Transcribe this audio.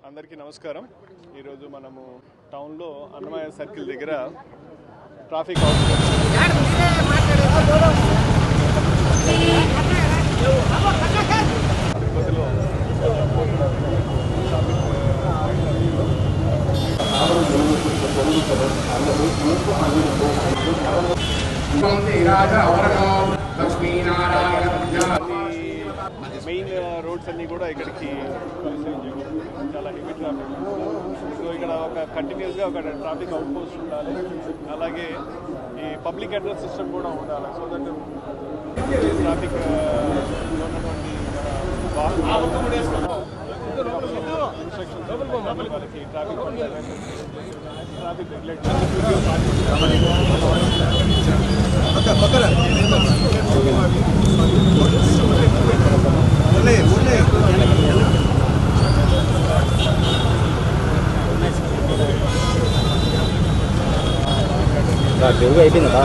అందరికీ నమస్కారం. ఈరోజు మనము టౌన్లో అన్నమయ్య సర్కిల్ దగ్గర ట్రాఫిక్ తిరుపతిలో మెయిన్ రోడ్స్ అన్నీ కూడా ఇక్కడికి చాలా హెవీ ట్రాఫిక్. సో ఇక్కడ ఒక కంటిన్యూస్గా ఒక ట్రాఫిక్ అవుట్ పోస్ట్ ఉండాలి, అలాగే ఈ పబ్లిక్ అడ్రస్ సిస్టమ్ కూడా ఉండాలి. సో దట్ ట్రాఫిక్ ఉన్నటువంటి ఇన్స్ట్రక్షన్స్ వాళ్ళకి ట్రాఫిక్ రెగ్యులేటర్ డెలివరీ అయిపోయిందా?